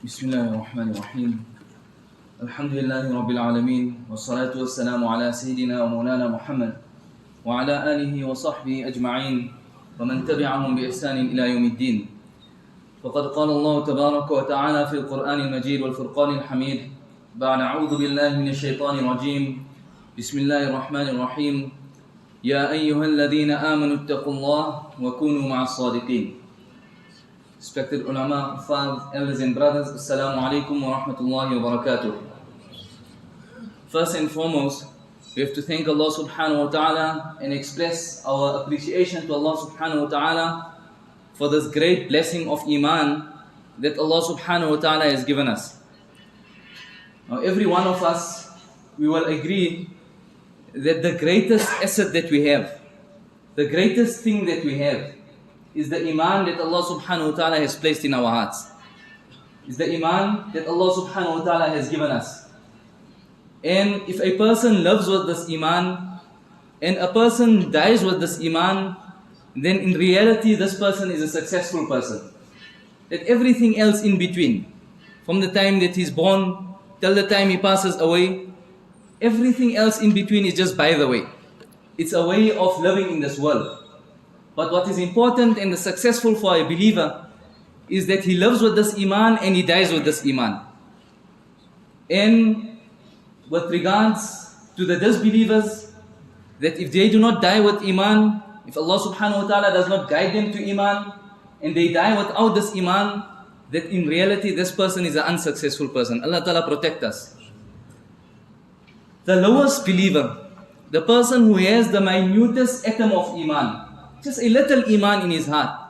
بسم الله الرحمن الرحيم الحمد لله رب العالمين والصلاة والسلام على سيدنا ومولانا محمد وعلى آله وصحبه أجمعين ومن تبعهم بإحسان إلى يوم الدين. فقد قال الله تبارك وتعالى في القرآن المجيد والفرقان الحميد بعد أعوذ بالله من الشيطان الرجيم بسم الله الرحمن الرحيم يا أيها الذين آمنوا اتقوا الله وكونوا مع الصادقين. Respected ulama, fathers, elders and brothers, Assalamu alaikum wa rahmatullahi wa barakatuh. First and foremost, we have to thank Allah subhanahu wa ta'ala and express our appreciation to Allah subhanahu wa ta'ala for this great blessing of iman that Allah subhanahu wa ta'ala has given us. Now every one of us, we will agree that the greatest asset that we have, the greatest thing that we have, is the iman that Allah subhanahu wa ta'ala has placed in our hearts. Is the iman that Allah subhanahu wa ta'ala has given us. And if a person lives with this iman, and a person dies with this iman, then in reality this person is a successful person. That everything else in between, from the time that he's born till the time he passes away, everything else in between is just by the way. It's a way of living in this world. But what is important and successful for a believer is that he lives with this iman and he dies with this iman. And with regards to the disbelievers, that if they do not die with iman, if Allah subhanahu wa ta'ala does not guide them to iman, and they die without this iman, that in reality this person is an unsuccessful person. Allah ta'ala protect us. The lowest believer, the person who has the minutest atom of iman, just a little iman in his heart,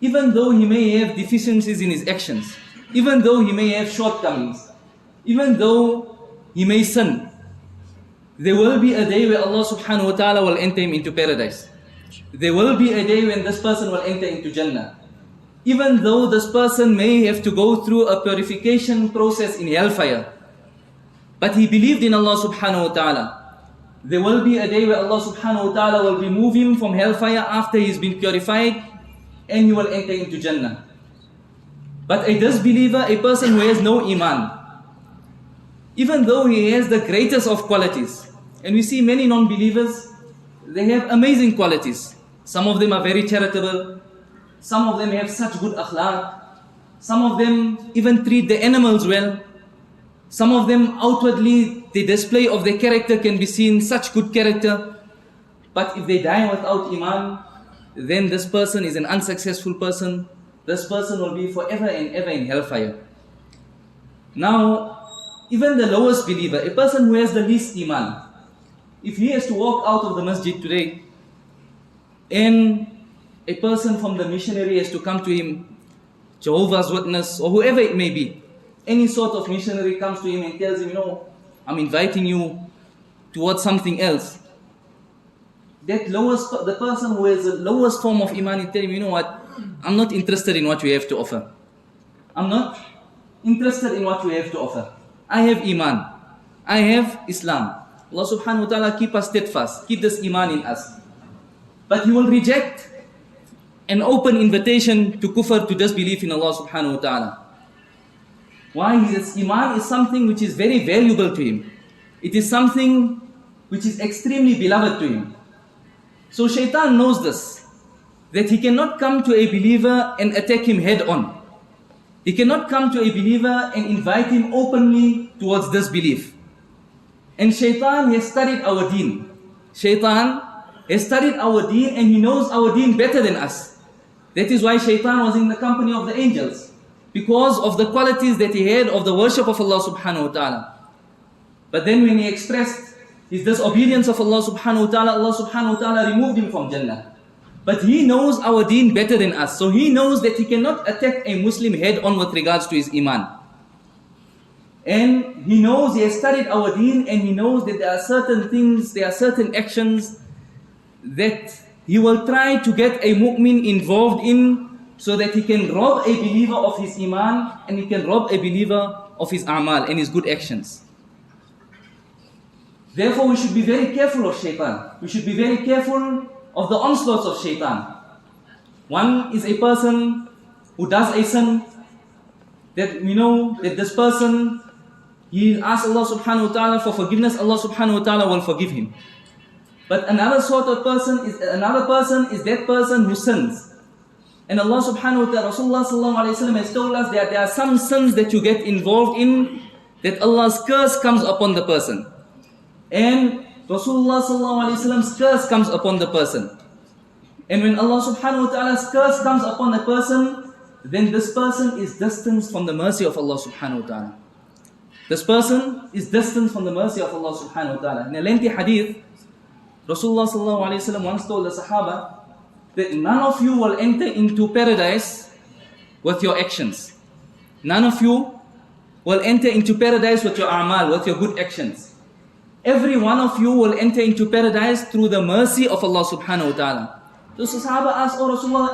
even though he may have deficiencies in his actions, even though he may have shortcomings, even though he may sin, there will be a day where Allah subhanahu wa ta'ala will enter him into paradise. There will be a day when this person will enter into Jannah. Even though this person may have to go through a purification process in hellfire, but he believed in Allah subhanahu wa ta'ala. There will be a day where Allah subhanahu wa ta'ala will remove him from hellfire after he's been purified, and he will enter into Jannah. But a disbeliever, a person who has no iman, even though he has the greatest of qualities, and we see many non-believers, they have amazing qualities. Some of them are very charitable, some of them have such good akhlaq, some of them even treat the animals well, some of them outwardly, the display of their character can be seen, such good character. But if they die without iman, then this person is an unsuccessful person. This person will be forever and ever in hellfire. Now, even the lowest believer, a person who has the least iman, if he has to walk out of the masjid today, and a person from the missionary has to come to him, Jehovah's Witness, or whoever it may be, any sort of missionary comes to him and tells him, I'm inviting you towards something else. That the person who has the lowest form of iman is telling him, I'm not interested in what you have to offer. I'm not interested in what you have to offer. I have iman. I have Islam. Allah subhanahu wa ta'ala keep us steadfast. Keep this iman in us. But he will reject an open invitation to kufr, to disbelief in Allah subhanahu wa ta'ala. Why? His iman is something which is very valuable to him. It is something which is extremely beloved to him. So shaitan knows this, that he cannot come to a believer and attack him head on. He cannot come to a believer and invite him openly towards disbelief. And shaitan has studied our deen. Shaitan has studied our deen and he knows our deen better than us. That is why shaitan was in the company of the angels, because of the qualities that he had of the worship of Allah subhanahu wa ta'ala. But then when he expressed his disobedience of Allah subhanahu wa ta'ala removed him from Jannah. But he knows our deen better than us. So he knows that he cannot attack a Muslim head on with regards to his iman. And he knows, he has studied our deen, and he knows that there are certain things, there are certain actions that he will try to get a mu'min involved in, so that he can rob a believer of his iman, and he can rob a believer of his a'mal and his good actions. Therefore we should be very careful of shaitan. We should be very careful of the onslaughts of shaitan. One is a person who does a sin, that we know that this person, he asks Allah subhanahu wa ta'ala for forgiveness, Allah subhanahu wa ta'ala will forgive him. But another person is that person who sins. And Allah subhanahu wa ta'ala, Rasulullah sallallahu alayhi wa sallam has told us that there are some sins that you get involved in, that Allah's curse comes upon the person. And Rasulullah sallallahu alayhi wa sallam's curse comes upon the person. And when Allah subhanahu wa ta'ala's curse comes upon a person, then this person is distanced from the mercy of Allah subhanahu wa ta'ala. This person is distanced from the mercy of Allah subhanahu wa ta'ala. In a lengthy hadith, Rasulullah sallallahu alayhi wa sallam once told the Sahaba that none of you will enter into paradise with your actions. None of you will enter into paradise with your a'mal, with your good actions. Every one of you will enter into paradise through the mercy of Allah subhanahu wa ta'ala. So Sahaba asked, "Oh Rasulullah,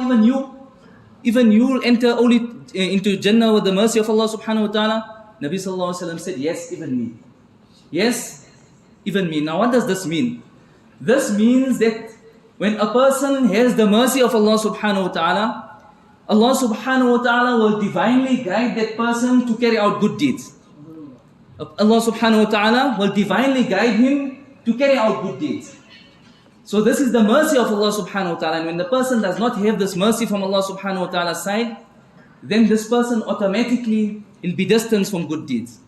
even you will enter only into Jannah with the mercy of Allah subhanahu wa ta'ala?" Nabi sallallahu alayhi wa sallam said, "Yes, even me. Yes, even me." Now what does this mean? This means that when a person has the mercy of Allah subhanahu wa ta'ala, Allah subhanahu wa ta'ala will divinely guide that person to carry out good deeds. Allah subhanahu wa ta'ala will divinely guide him to carry out good deeds. So this is the mercy of Allah subhanahu wa ta'ala. And when the person does not have this mercy from Allah subhanahu wa ta'ala's side, then this person automatically will be distanced from good deeds.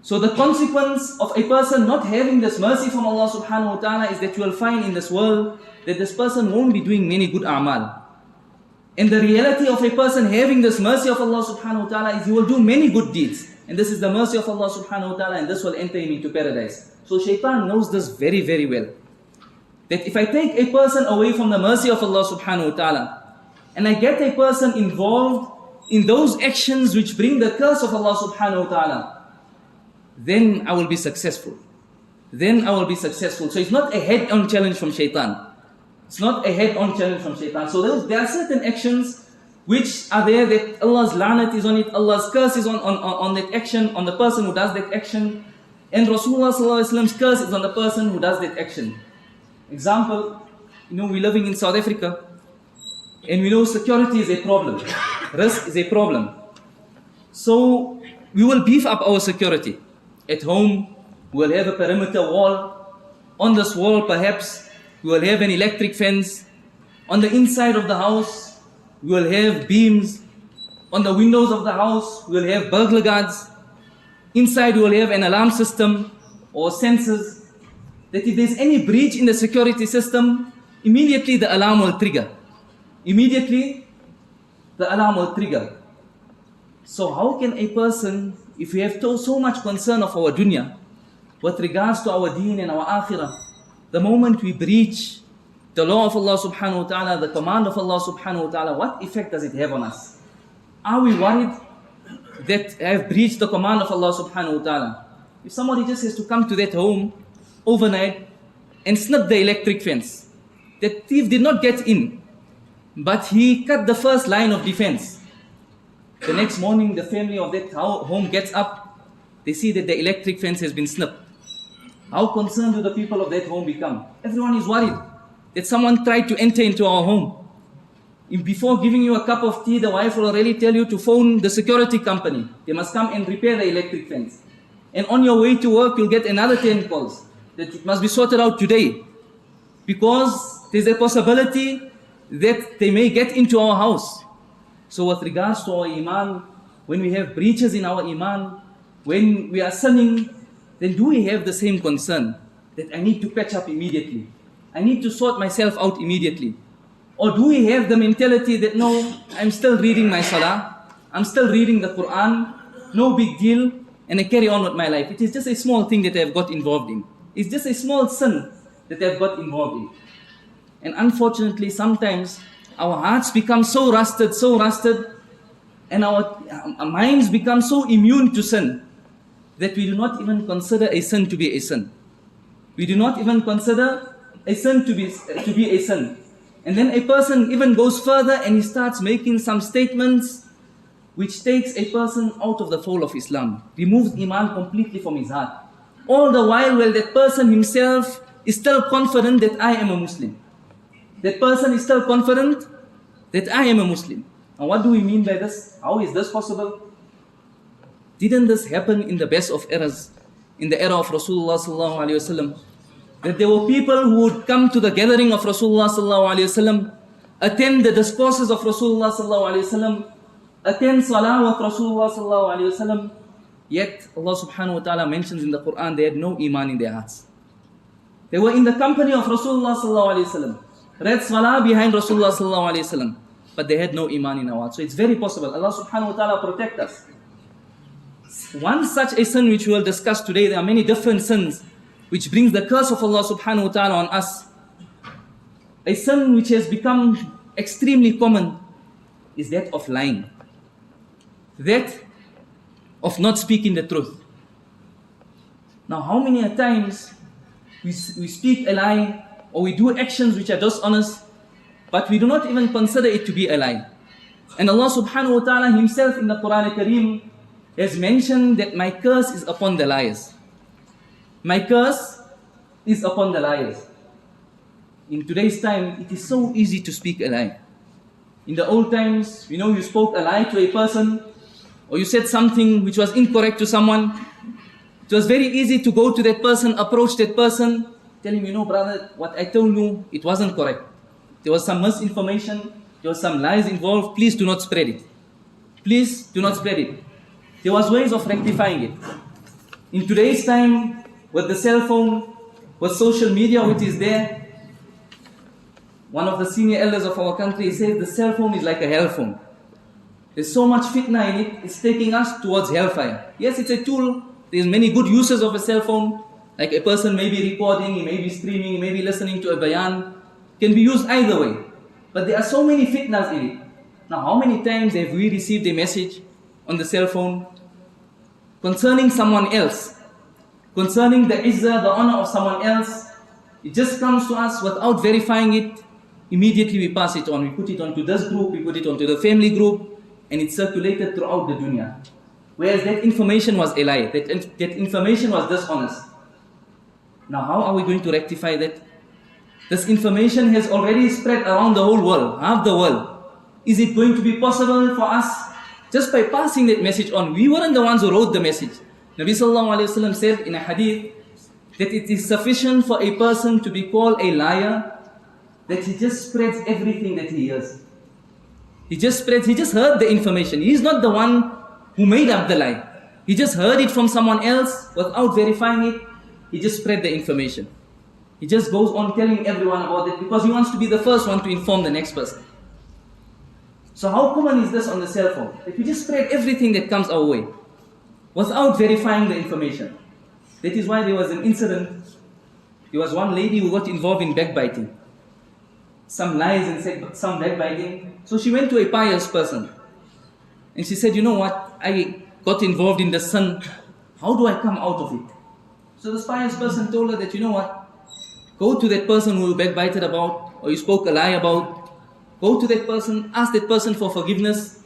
So the consequence of a person not having this mercy from Allah subhanahu wa ta'ala is that you will find in this world that this person won't be doing many good a'mal. And the reality of a person having this mercy of Allah subhanahu wa ta'ala is he will do many good deeds. And this is the mercy of Allah subhanahu wa ta'ala, and this will enter him into paradise. So shaitan knows this very, very well. That if I take a person away from the mercy of Allah subhanahu wa ta'ala, and I get a person involved in those actions which bring the curse of Allah subhanahu wa ta'ala, then I will be successful. Then I will be successful. So it's not a head-on challenge from shaitan. It's not a head-on challenge from shaitan. So there are certain actions which are there that Allah's la'nat is on it, Allah's curse is on that action, on the person who does that action. And Rasulullah sallallahu alayhi wa sallam's curse is on the person who does that action. Example, we're living in South Africa, and we know security is a problem. Risk is a problem. So we will beef up our security. At home, we will have a perimeter wall. On this wall, perhaps, we will have an electric fence. On the inside of the house, we will have beams. On the windows of the house, we will have burglar guards. Inside, we will have an alarm system or sensors. That if there's any breach in the security system, immediately the alarm will trigger. Immediately, the alarm will trigger. So how can a person, if we have so much concern of our dunya, with regards to our deen and our akhirah, the moment we breach the law of Allah subhanahu wa ta'ala, the command of Allah subhanahu wa ta'ala, what effect does it have on us? Are we worried that I have breached the command of Allah subhanahu wa ta'ala? If somebody just has to come to that home overnight and snip the electric fence, that thief did not get in, but he cut the first line of defense. The next morning, the family of that home gets up, they see that the electric fence has been snipped. How concerned do the people of that home become? Everyone is worried that someone tried to enter into our home. Before giving you a cup of tea, the wife will already tell you to phone the security company. They must come and repair the electric fence. And on your way to work, you'll get another 10 calls that it must be sorted out today, because there's a possibility that they may get into our house. So with regards to our iman, when we have breaches in our iman, when we are sinning, then do we have the same concern that I need to patch up immediately? I need to sort myself out immediately. Or do we have the mentality that no, I'm still reading my salah, I'm still reading the Quran, no big deal, and I carry on with my life. It is just a small thing that I've got involved in. It's just a small sin that I've got involved in. And unfortunately, sometimes our hearts become so rusted, and our minds become so immune to sin that we do not even consider a sin to be a sin. We do not even consider a sin to be a sin. And then a person even goes further and he starts making some statements which takes a person out of the fold of Islam, removes iman completely from his heart. All the while that person himself is still confident that I am a Muslim. That person is still confident that I am a Muslim. And what do we mean by this? How is this possible? Didn't this happen in the best of eras, in the era of Rasulullah sallallahu alaihi wasallam? That there were people who would come to the gathering of Rasulullah sallallahu alaihi wasallam, attend the discourses of Rasulullah sallallahu alaihi wasallam, attend salah with Rasulullah sallallahu alaihi wasallam. Yet Allah subhanahu wa ta'ala mentions in the Quran they had no iman in their hearts. They were in the company of Rasulullah sallallahu alaihi wasallam, read salah behind Rasulullah sallallahu alaihi wasallam, but they had no iman in their hearts. So it's very possible. Allah subhanahu wa ta'ala protect us. One such a sin which we will discuss today, there are many different sins which brings the curse of Allah subhanahu wa ta'ala on us. A sin which has become extremely common is that of lying. That of not speaking the truth. Now how many a times we speak a lie or we do actions which are dishonest, but we do not even consider it to be a lie. And Allah subhanahu wa ta'ala himself in the Quran Kareem has mentioned that my curse is upon the liars. My curse is upon the liars. In today's time, it is so easy to speak a lie. In the old times, you spoke a lie to a person, or you said something which was incorrect to someone. It was very easy to go to that person, approach that person, tell him, brother, what I told you, it wasn't correct. There was some misinformation, there was some lies involved, please do not spread it. Please do not spread it. There was ways of rectifying it. In today's time, with the cell phone, with social media which is there, one of the senior elders of our country says the cell phone is like a hell phone. There's so much fitna in it, it's taking us towards hellfire. Yes, it's a tool. There's many good uses of a cell phone. Like a person may be recording, he may be streaming, he may be listening to a bayan. It can be used either way. But there are so many fitnas in it. Now, how many times have we received a message on the cell phone concerning someone else, concerning the izzah, the honor of someone else? It just comes to us without verifying it. Immediately we pass it on. We put it onto this group, we put it onto the family group, and it's circulated throughout the dunya. Whereas that information was a lie, that information was dishonest. Now how are we going to rectify that? This information has already spread around the whole world, half the world. Is it going to be possible for us, just by passing that message on? We weren't the ones who wrote the message. Nabi sallallahu alayhi wa sallam said in a hadith that it is sufficient for a person to be called a liar that he just spreads everything that he hears. He just heard the information. He is not the one who made up the lie. He just heard it from someone else without verifying it. He just spread the information. He just goes on telling everyone about it because he wants to be the first one to inform the next person. So how common is this on the cell phone? That we just spread everything that comes our way without verifying the information. That is why there was an incident. There was one lady who got involved in backbiting. Some lies and said some backbiting. So she went to a pious person. And she said, I got involved in the sin. How do I come out of it? So this pious person told her that, go to that person who you backbited about, or you spoke a lie about. Go to that person, ask that person for forgiveness.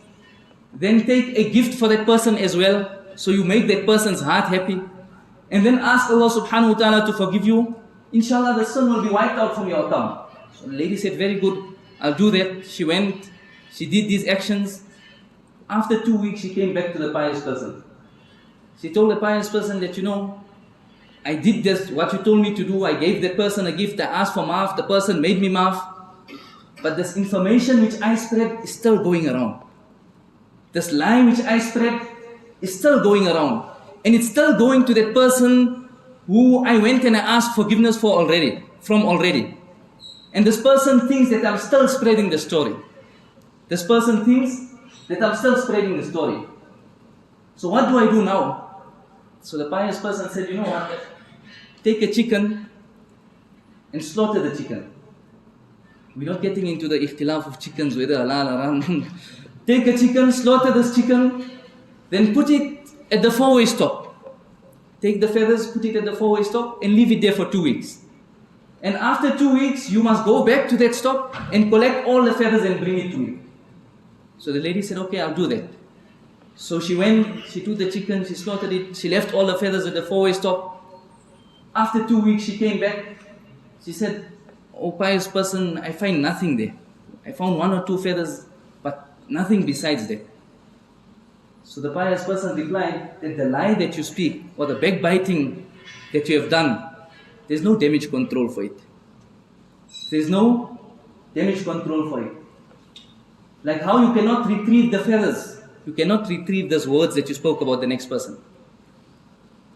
Then take a gift for that person as well, so you make that person's heart happy. And then ask Allah subhanahu wa ta'ala to forgive you. Inshallah, the sin will be wiped out from your account. So the lady said, very good, I'll do that. She went, she did these actions. After 2 weeks, she came back to the pious person. She told the pious person that, I did this, what you told me to do. I gave that person a gift, I asked for maaf, the person made me maaf. But this information which I spread is still going around. This lie which I spread is still going around. And it's still going to that person who I went and I asked forgiveness from already. And this person thinks that I'm still spreading the story. This person thinks that I'm still spreading the story. So what do I do now? So the pious person said, take a chicken and slaughter the chicken. We're not getting into the ikhtilaf of chickens, whether halal or haram. Take a chicken, slaughter this chicken, then put it at the four-way stop. Take the feathers, put it at the four-way stop, and leave it there for 2 weeks. And after 2 weeks, you must go back to that stop and collect all the feathers and bring it to me. So the lady said, okay, I'll do that. So she went, she took the chicken, she slaughtered it, she left all the feathers at the four-way stop. After 2 weeks, she came back. She said, oh pious person, I find nothing there. I found 1 or 2 feathers, but nothing besides that. So the pious person replied that the lie that you speak or the backbiting that you have done, there's no damage control for it. There's no damage control for it. Like how you cannot retrieve the feathers, you cannot retrieve those words that you spoke about the next person.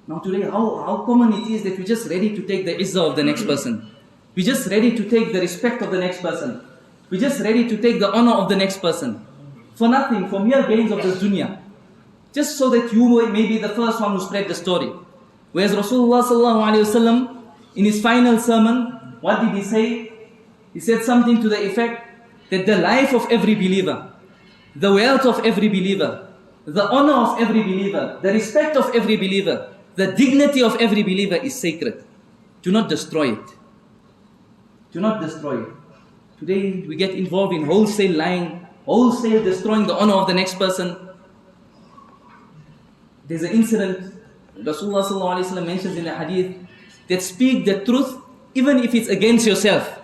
Now today, how common it is that we're just ready to take the izzah of the next person. We're just ready to take the respect of the next person. We're just ready to take the honor of the next person. For nothing, for mere gains of this dunya. Just so that you may be the first one who spread the story. Whereas Rasulullah sallallahu alaihi wasallam, in his final sermon, what did he say? He said something to the effect that the life of every believer, the wealth of every believer, the honor of every believer, the respect of every believer, the dignity of every believer is sacred. Do not destroy it. Do not destroy it. Today we get involved in wholesale lying, wholesale destroying the honor of the next person. There's an incident, Rasulullah sallallahu alaihi wasallam mentions in the hadith, that speak the truth even if it's against yourself.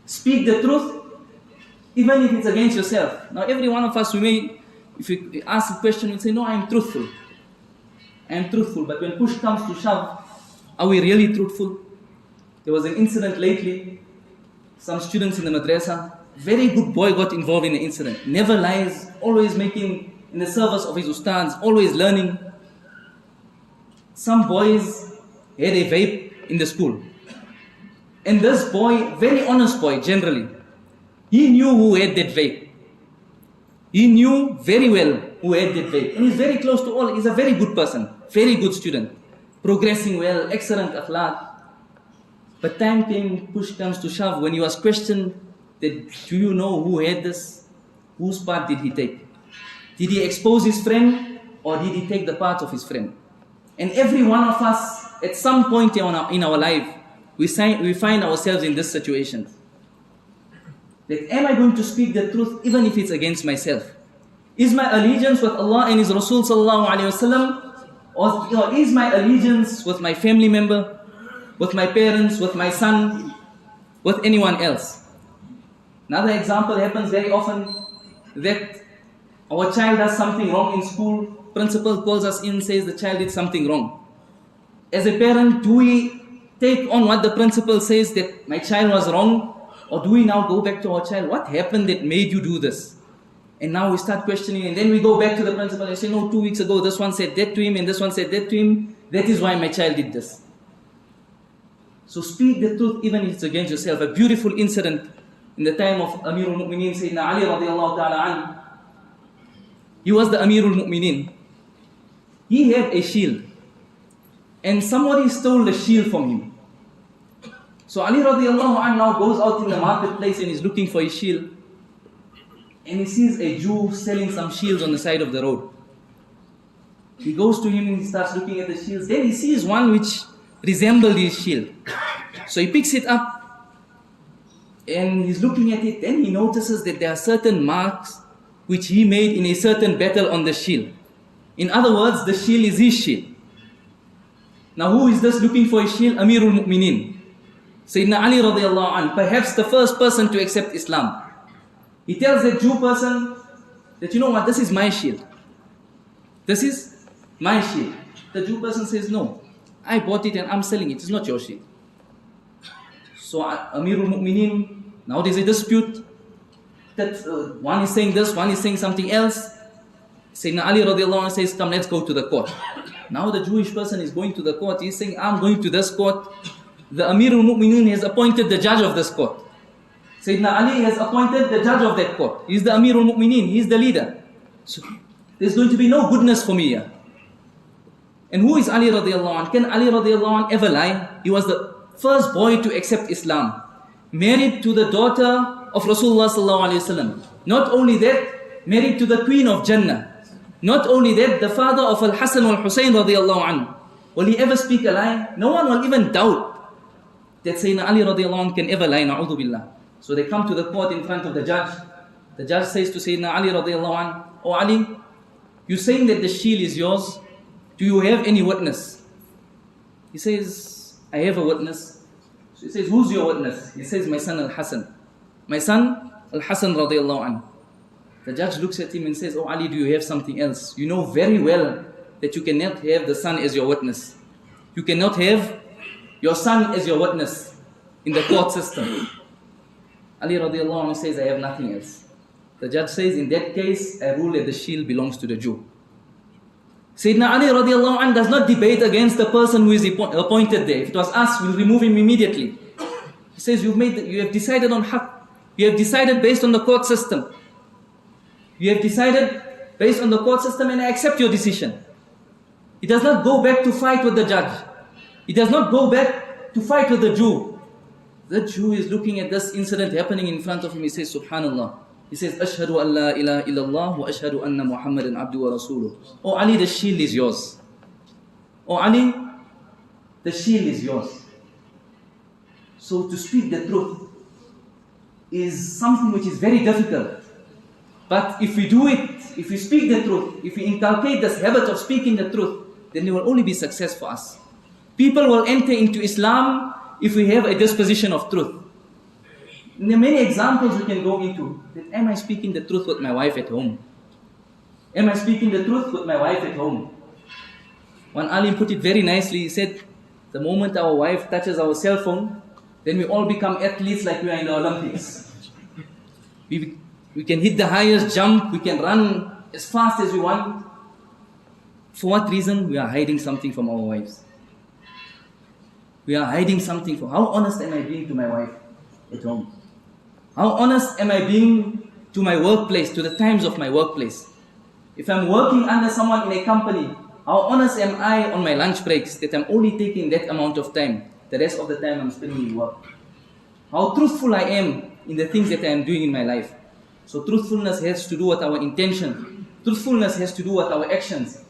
Speak the truth even if it's against yourself. Now every one of us, we may, if we ask a question, we say, no, I am truthful. I am truthful. But when push comes to shove, are we really truthful? There was an incident lately, some students in the madrasa, very good boy got involved in the incident. Never lies, always making in the service of his ustads, always learning. Some boys had a vape in the school. And this boy, very honest boy generally, he knew who had that vape. He knew very well who had that vape. And he's very close to all. He's a very good person, very good student, progressing well, excellent akhlaq. But time came, push comes to shove, when he was questioned that, do you know who had this? Whose part did he take? Did he expose his friend or did he take the part of his friend? And every one of us, at some point in our life, we find ourselves in this situation. That am I going to speak the truth even if it's against myself? Is my allegiance with Allah and His Rasul sallallahu alaihi wasallam, or is my allegiance with my family member, with my parents, with my son, with anyone else? Another example happens very often that our child does something wrong in school, principal calls us in, says the child did something wrong. As a parent, do we take on what the principal says that my child was wrong? Or do we now go back to our child, what happened that made you do this? And now we start questioning, and then we go back to the principal and say, no, 2 weeks ago this one said that to him and this one said that to him. That is why my child did this. So speak the truth even if it's against yourself. A beautiful incident in the time of Amirul Mu'mineen, Sayyidina Ali radiallahu ta'ala anhu. He was the Amirul Mu'mineen. He had a shield. And somebody stole the shield from him. So Ali radiallahu anhu now goes out in the marketplace and is looking for his shield. And he sees a Jew selling some shields on the side of the road. He goes to him and he starts looking at the shields. Then he sees one which resembled his shield. So he picks it up and he's looking at it. Then he notices that there are certain marks which he made in a certain battle on the shield. In other words, the shield is his shield. Now who is this looking for his shield? Amirul Mu'mineen, Sayyidina Ali radiallahu anhu, perhaps the first person to accept Islam. He tells that Jew person that, you know what, this is my shield. This is my shield. The Jew person says, no, I bought it and I'm selling it. It's not your shield. So Amirul Mu'mineen, now there's a dispute. That one is saying this, one is saying something else. Sayyidina Ali radiallahu anhu says, come, let's go to the court. Now the Jewish person is going to the court. He's saying, I'm going to this court. The Amirul Mu'mineen has appointed the judge of this court. Sayyidina Ali has appointed the judge of that court. He's the Amirul Mu'mineen. He's the leader. So there's going to be no goodness for me here. And who is Ali radiallahu anhu? Can Ali radiallahu anhu ever lie? He was the first boy to accept Islam. Married to the daughter of Rasulullah sallallahu alaihi wasallam. Not only that, married to the queen of Jannah. Not only that, the father of Al-Hasan wal-Husayn radiallahu anhu. Will he ever speak a lie? No one will even doubt that Sayyidina Ali radiallahu anhu can ever lie, na'udhu billah. So they come to the court in front of the judge. The judge says to Sayyidina Ali radiallahu anhu, "Oh Ali, you're saying that the shield is yours. Do you have any witness?" He says, "I have a witness." So he says, "Who's your witness?" He says, "My son Al-Hasan." My son Al-Hasan radiallahu anhu. The judge looks at him and says, "Oh Ali, do you have something else? You know very well that you cannot have the son as your witness. You cannot have your son as your witness in the court system." Ali radiallahu anhu says, "I have nothing else." The judge says, "In that case, I rule that the shield belongs to the Jew." Sayyidina Ali radiallahu anhu does not debate against the person who is appointed there. If it was us, we'll remove him immediately. He says, you have decided on haqq. You have decided based on the court system. You have decided based on the court system, and I accept your decision. He does not go back to fight with the judge. He does not go back to fight with the Jew. The Jew is looking at this incident happening in front of him. He says, "Subhanallah." He says, "Ashhadu an la ilaha illallah wa ashhadu anna Muhammadan abdu wa rasuluh." Oh Ali, the shield is yours. Oh Ali, the shield is yours. So to speak the truth is something which is very difficult. But if we do it, if we speak the truth, if we inculcate this habit of speaking the truth, then there will only be success for us. People will enter into Islam if we have a disposition of truth. There are many examples we can go into. That, am I speaking the truth with my wife at home? Am I speaking the truth with my wife at home? One alim put it very nicely. He said, the moment our wife touches our cell phone, then we all become athletes like we are in the Olympics. We can hit the highest jump, we can run as fast as we want. For what reason? We are hiding something from our wives. We are hiding something from. How honest am I being to my wife at home? How honest am I being to my workplace, to the times of my workplace? If I'm working under someone in a company, how honest am I on my lunch breaks that I'm only taking that amount of time? The rest of the time I'm spending in work. How truthful I am in the things that I am doing in my life. So truthfulness has to do with our intention. Truthfulness has to do with our actions.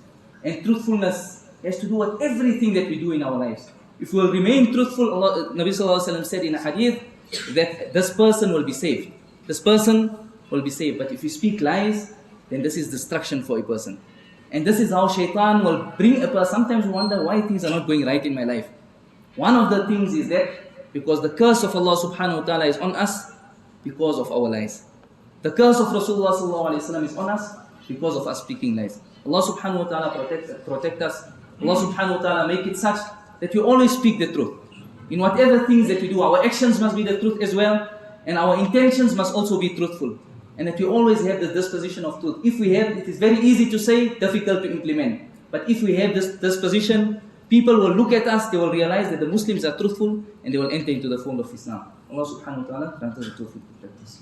And truthfulness has to do with everything that we do in our lives. If we will remain truthful, Nabi Sallallahu Alaihi Wasallam said in a hadith that this person will be saved. This person will be saved. But if you speak lies, then this is destruction for a person. And this is how shaitan will bring a person. Sometimes we wonder why things are not going right in my life. One of the things is that because the curse of Allah subhanahu wa ta'ala is on us because of our lies. The curse of Rasulullah sallallahu alayhi wa sallam is on us because of us speaking lies. Allah subhanahu wa ta'ala protect us. Allah subhanahu wa ta'ala make it such that we always speak the truth. In whatever things that we do, our actions must be the truth as well, and our intentions must also be truthful. And that we always have the disposition of truth. If we have, it is very easy to say, difficult to implement. But if we have this disposition, people will look at us, they will realize that the Muslims are truthful, and they will enter into the fold of Islam. Allah subhanahu wa ta'ala grant us the tawfiq to practice.